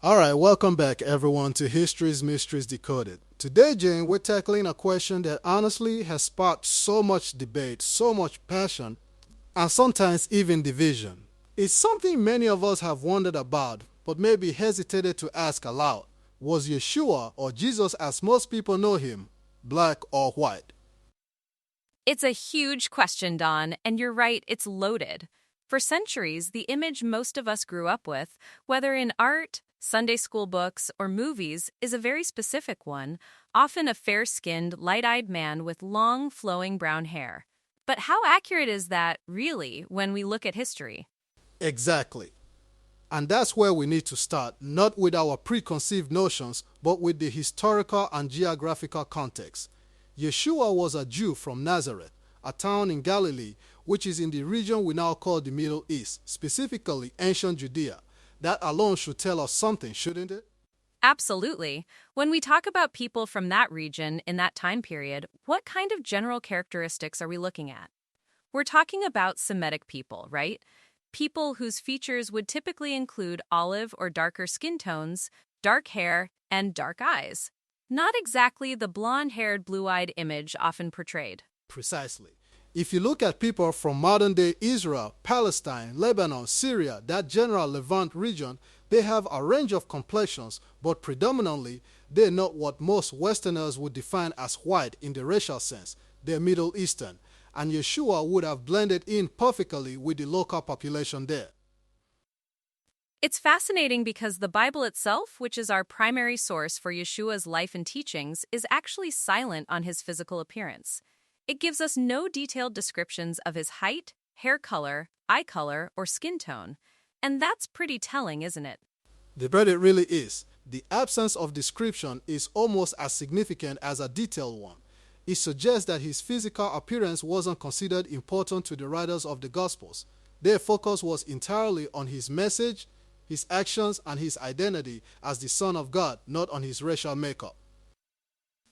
Alright, welcome back everyone to History's Mysteries Decoded. Today, Jane, we're tackling a question that honestly has sparked so much debate, so much passion, and sometimes even division. It's something many of us have wondered about, but maybe hesitated to ask aloud. Was Yeshua, or Jesus as most people know him, black or white? It's a huge question, Don, and you're right, it's loaded. For centuries, the image most of us grew up with, whether in art, Sunday school books, or movies, is a very specific one, often a fair-skinned, light-eyed man with long, flowing brown hair. But how accurate is that, really, when we look at history? Exactly. And that's where we need to start, not with our preconceived notions, but with the historical and geographical context. Yeshua was a Jew from Nazareth, a town in Galilee, which is in the region we now call the Middle East, specifically ancient Judea. That alone should tell us something, shouldn't it? Absolutely. When we talk about people from that region in that time period, what kind of general characteristics are we looking at? We're talking about Semitic people, right? People whose features would typically include olive or darker skin tones, dark hair, and dark eyes. Not exactly the blonde-haired, blue-eyed image often portrayed. Precisely. If you look at people from modern-day Israel, Palestine, Lebanon, Syria, that general Levant region, they have a range of complexions, but predominantly, they're not what most Westerners would define as white in the racial sense. They're Middle Eastern, and Yeshua would have blended in perfectly with the local population there. It's fascinating because the Bible itself, which is our primary source for Yeshua's life and teachings, is actually silent on his physical appearance. It gives us no detailed descriptions of his height, hair color, eye color, or skin tone. And that's pretty telling, isn't it? But it really is. The absence of description is almost as significant as a detailed one. It suggests that his physical appearance wasn't considered important to the writers of the Gospels. Their focus was entirely on his message, his actions, and his identity as the Son of God, not on his racial makeup.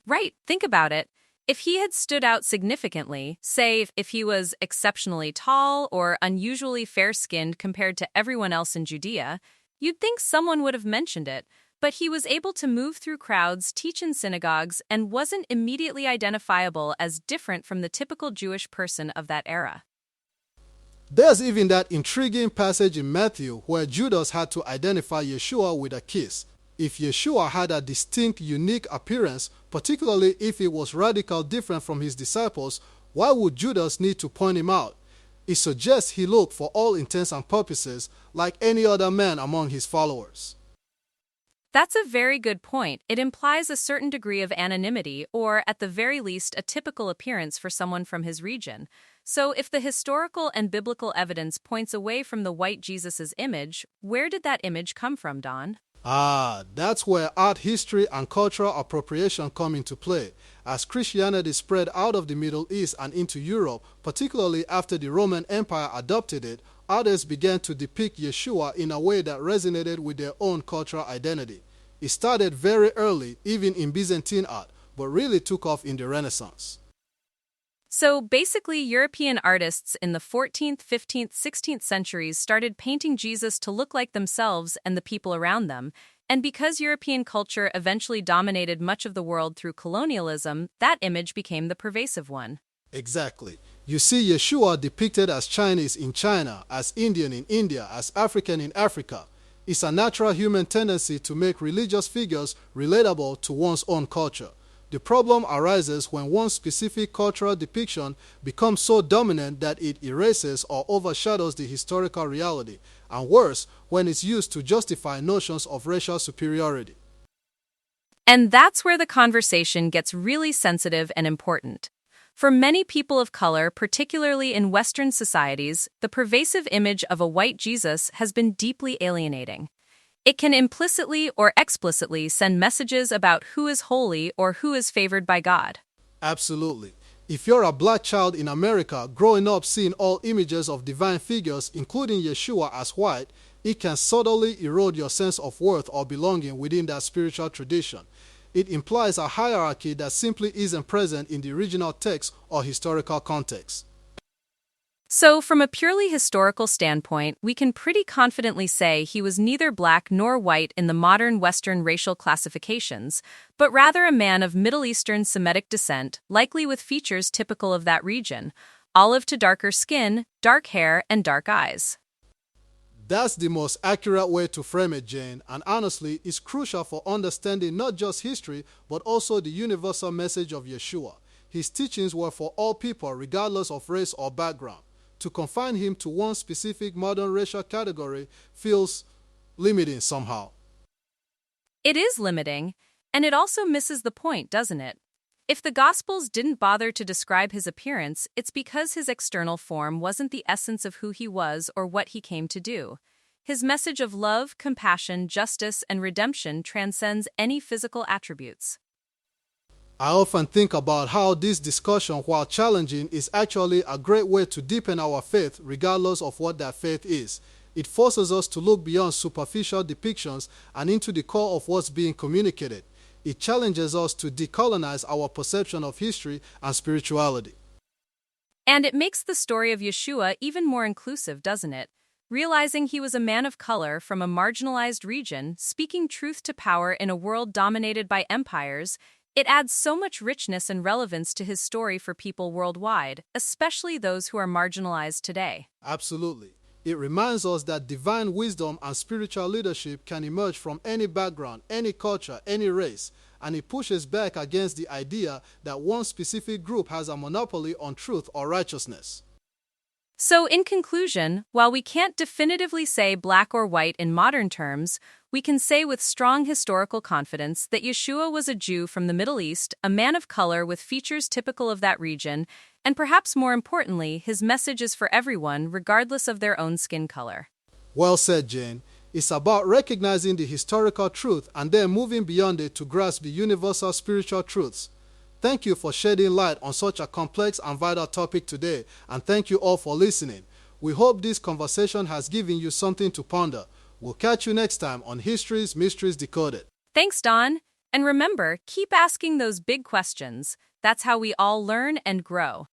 Right, think about it. If he had stood out significantly, say if he was exceptionally tall or unusually fair-skinned compared to everyone else in Judea, you'd think someone would have mentioned it, but he was able to move through crowds, teach in synagogues, and wasn't immediately identifiable as different from the typical Jewish person of that era. There's even that intriguing passage in Matthew where Judas had to identify Yeshua with a kiss. If Yeshua had a distinct, unique appearance, particularly if he was radically different from his disciples, why would Judas need to point him out? It suggests he looked, for all intents and purposes, like any other man among his followers. That's a very good point. It implies a certain degree of anonymity, or at the very least, a typical appearance for someone from his region. So if the historical and biblical evidence points away from the white Jesus' image, where did that image come from, Don? That's where art history and cultural appropriation come into play. As Christianity spread out of the Middle East and into Europe, particularly after the Roman Empire adopted it, artists began to depict Yeshua in a way that resonated with their own cultural identity. It started very early, even in Byzantine art, but really took off in the Renaissance. So basically, European artists in the 14th, 15th, 16th centuries started painting Jesus to look like themselves and the people around them. And because European culture eventually dominated much of the world through colonialism, that image became the pervasive one. Exactly. You see Yeshua depicted as Chinese in China, as Indian in India, as African in Africa. It's a natural human tendency to make religious figures relatable to one's own culture. The problem arises when one specific cultural depiction becomes so dominant that it erases or overshadows the historical reality, and worse, when it's used to justify notions of racial superiority. And that's where the conversation gets really sensitive and important. For many people of color, particularly in Western societies, the pervasive image of a white Jesus has been deeply alienating. It can implicitly or explicitly send messages about who is holy or who is favored by God. Absolutely. If you're a black child in America growing up seeing all images of divine figures, including Yeshua as white, it can subtly erode your sense of worth or belonging within that spiritual tradition. It implies a hierarchy that simply isn't present in the original text or historical context. So, from a purely historical standpoint, we can pretty confidently say he was neither black nor white in the modern Western racial classifications, but rather a man of Middle Eastern Semitic descent, likely with features typical of that region: olive to darker skin, dark hair, and dark eyes. That's the most accurate way to frame it, Jane, and honestly, it's crucial for understanding not just history, but also the universal message of Yeshua. His teachings were for all people, regardless of race or background. To confine him to one specific modern racial category feels limiting somehow. It is limiting, and it also misses the point, doesn't it? If the Gospels didn't bother to describe his appearance, it's because his external form wasn't the essence of who he was or what he came to do. His message of love, compassion, justice, and redemption transcends any physical attributes. I often think about how this discussion, while challenging, is actually a great way to deepen our faith regardless of what that faith is. It forces us to look beyond superficial depictions and into the core of what's being communicated. It challenges us to decolonize our perception of history and spirituality. And it makes the story of Yeshua even more inclusive, doesn't it? Realizing he was a man of color from a marginalized region, speaking truth to power in a world dominated by empires, it adds so much richness and relevance to his story for people worldwide, especially those who are marginalized today. Absolutely. It reminds us that divine wisdom and spiritual leadership can emerge from any background, any culture, any race, and it pushes back against the idea that one specific group has a monopoly on truth or righteousness. So, in conclusion, while we can't definitively say black or white in modern terms, we can say with strong historical confidence that Yeshua was a Jew from the Middle East, a man of color with features typical of that region, and perhaps more importantly, his message is for everyone, regardless of their own skin color. Well said, Jane. It's about recognizing the historical truth and then moving beyond it to grasp the universal spiritual truths. Thank you for shedding light on such a complex and vital topic today, and thank you all for listening. We hope this conversation has given you something to ponder. We'll catch you next time on History's Mysteries Decoded. Thanks, Don. And remember, keep asking those big questions. That's how we all learn and grow.